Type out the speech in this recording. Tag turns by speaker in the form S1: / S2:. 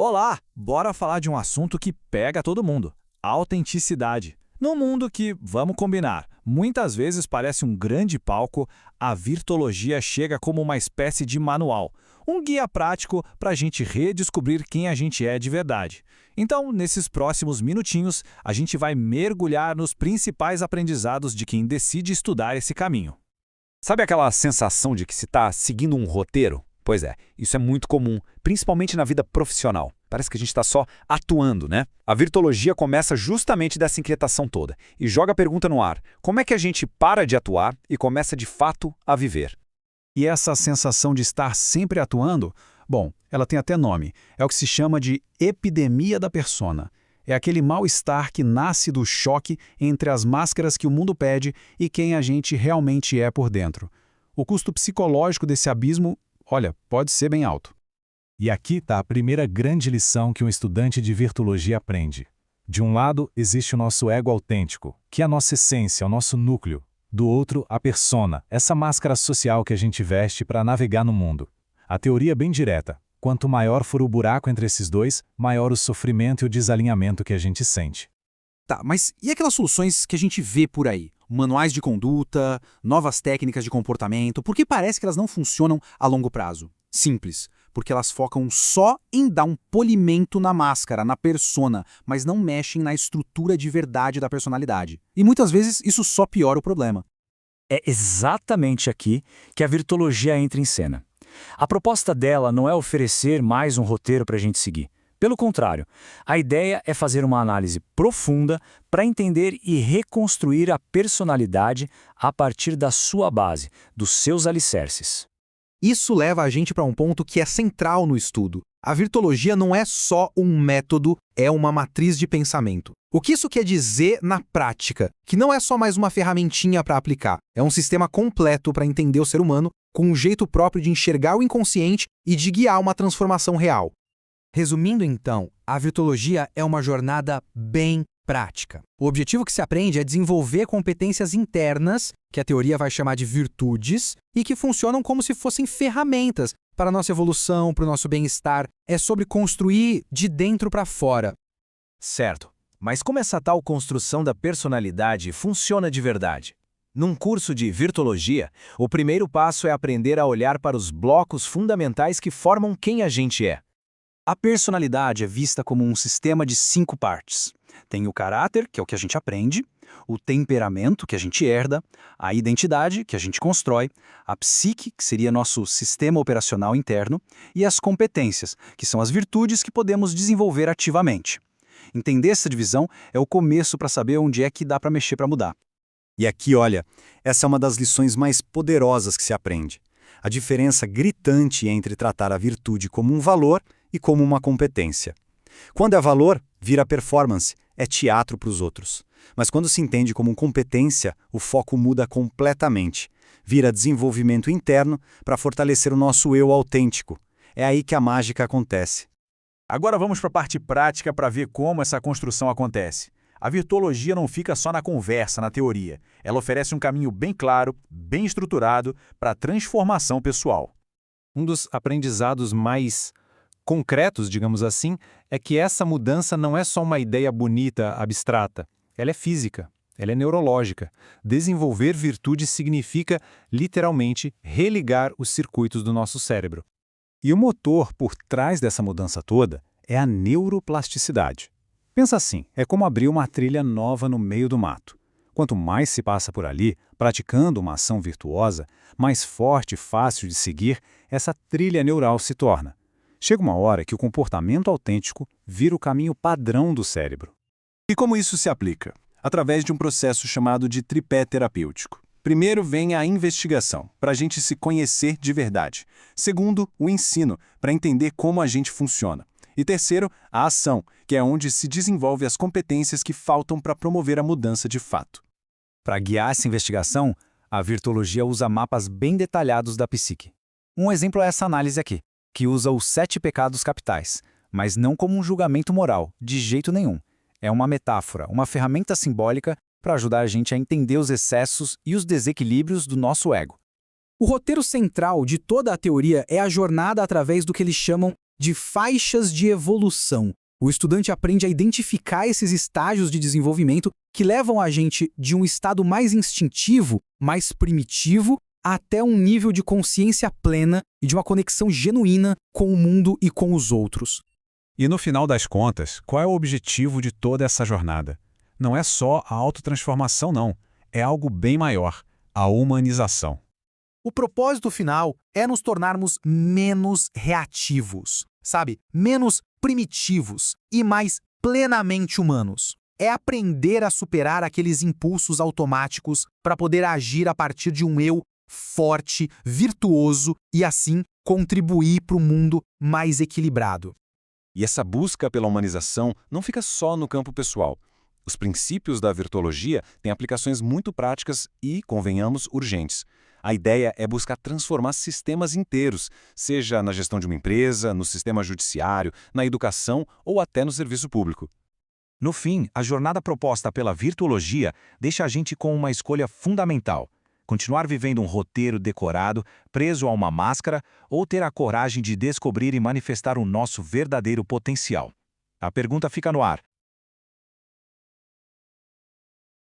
S1: Olá, bora falar de um assunto que pega todo mundo: autenticidade. Num mundo que, vamos combinar, muitas vezes parece um grande palco, a virtologia chega como uma espécie de manual, um guia prático para a gente redescobrir quem a gente é de verdade. Então, nesses próximos minutinhos, a gente vai mergulhar nos principais aprendizados de quem decide estudar esse caminho.
S2: Sabe aquela sensação de que se está seguindo um roteiro? Pois é, isso é muito comum, principalmente na vida profissional. Parece que a gente está só atuando, né? A virtologia começa justamente dessa inquietação toda e joga a pergunta no ar: como é que a gente para de atuar e começa de fato a viver?
S3: E essa sensação de estar sempre atuando, bom, ela tem até nome. É o que se chama de epidemia da persona. É aquele mal-estar que nasce do choque entre as máscaras que o mundo pede e quem a gente realmente é por dentro. O custo psicológico desse abismo, olha, pode ser bem alto.
S4: E aqui está a primeira grande lição que um estudante de virtologia aprende. De um lado, existe o nosso ego autêntico, que é a nossa essência, o nosso núcleo. Do outro, a persona, essa máscara social que a gente veste para navegar no mundo. A teoria é bem direta: quanto maior for o buraco entre esses dois, maior o sofrimento e o desalinhamento que a gente sente.
S5: Tá, mas e aquelas soluções que a gente vê por aí? Manuais de conduta, novas técnicas de comportamento, por que parece que elas não funcionam a longo prazo? Simples, porque elas focam só em dar um polimento na máscara, na persona, mas não mexem na estrutura de verdade da personalidade. E muitas vezes isso só piora o problema.
S6: É exatamente aqui que a virtologia entra em cena. A proposta dela não é oferecer mais um roteiro para a gente seguir. Pelo contrário, a ideia é fazer uma análise profunda para entender e reconstruir a personalidade a partir da sua base, dos seus alicerces.
S5: Isso leva a gente para um ponto que é central no estudo. A virtologia não é só um método, é uma matriz de pensamento. O que isso quer dizer na prática? Que não é só mais uma ferramentinha para aplicar. É um sistema completo para entender o ser humano, com um jeito próprio de enxergar o inconsciente e de guiar uma transformação real. Resumindo então, a virtologia é uma jornada bem prática. O objetivo que se aprende é desenvolver competências internas, que a teoria vai chamar de virtudes, e que funcionam como se fossem ferramentas para a nossa evolução, para o nosso bem-estar. É sobre construir de dentro para fora.
S1: Certo, mas como essa tal construção da personalidade funciona de verdade? Num curso de virtologia, o primeiro passo é aprender a olhar para os blocos fundamentais que formam quem a gente é.
S3: A personalidade é vista como um sistema de 5 partes. Tem o caráter, que é o que a gente aprende, o temperamento, que a gente herda, a identidade, que a gente constrói, a psique, que seria nosso sistema operacional interno, e as competências, que são as virtudes que podemos desenvolver ativamente. Entender essa divisão é o começo para saber onde é que dá para mexer para mudar.
S2: E aqui, olha, essa é uma das lições mais poderosas que se aprende. A diferença gritante entre tratar a virtude como um valor e como uma competência. Quando é valor, vira performance, é teatro para os outros. Mas quando se entende como competência, o foco muda completamente. Vira desenvolvimento interno para fortalecer o nosso eu autêntico. É aí que a mágica acontece.
S1: Agora vamos para a parte prática para ver como essa construção acontece. A virtologia não fica só na conversa, na teoria. Ela oferece um caminho bem claro, bem estruturado para a transformação pessoal.
S4: Um dos aprendizados mais concretos, digamos assim, é que essa mudança não é só uma ideia bonita, abstrata. Ela é física, ela é neurológica. Desenvolver virtude significa, literalmente, religar os circuitos do nosso cérebro. E o motor por trás dessa mudança toda é a neuroplasticidade. Pensa assim, é como abrir uma trilha nova no meio do mato. Quanto mais se passa por ali, praticando uma ação virtuosa, mais forte e fácil de seguir essa trilha neural se torna. Chega uma hora que o comportamento autêntico vira o caminho padrão do cérebro.
S7: E como isso se aplica? Através de um processo chamado de tripé terapêutico. Primeiro vem a investigação, para a gente se conhecer de verdade. Segundo, o ensino, para entender como a gente funciona. E terceiro, a ação, que é onde se desenvolve as competências que faltam para promover a mudança de fato.
S3: Para guiar essa investigação, a virtologia usa mapas bem detalhados da psique. Um exemplo é essa análise aqui, que usa os 7 pecados capitais, mas não como um julgamento moral, de jeito nenhum. É uma metáfora, uma ferramenta simbólica para ajudar a gente a entender os excessos e os desequilíbrios do nosso ego.
S5: O roteiro central de toda a teoria é a jornada através do que eles chamam de faixas de evolução. O estudante aprende a identificar esses estágios de desenvolvimento que levam a gente de um estado mais instintivo, mais primitivo, até um nível de consciência plena e de uma conexão genuína com o mundo e com os outros.
S1: E no final das contas, qual é o objetivo de toda essa jornada? Não é só a autotransformação, não. É algo bem maior, a humanização.
S5: O propósito final é nos tornarmos menos reativos, sabe? Menos primitivos e mais plenamente humanos. É aprender a superar aqueles impulsos automáticos para poder agir a partir de um eu forte, virtuoso e, assim, contribuir para um mundo mais equilibrado.
S7: E essa busca pela humanização não fica só no campo pessoal. Os princípios da virtuologia têm aplicações muito práticas e, convenhamos, urgentes. A ideia é buscar transformar sistemas inteiros, seja na gestão de uma empresa, no sistema judiciário, na educação ou até no serviço público.
S8: No fim, a jornada proposta pela virtuologia deixa a gente com uma escolha fundamental: continuar vivendo um roteiro decorado, preso a uma máscara, ou ter a coragem de descobrir e manifestar o nosso verdadeiro potencial. A pergunta fica no ar: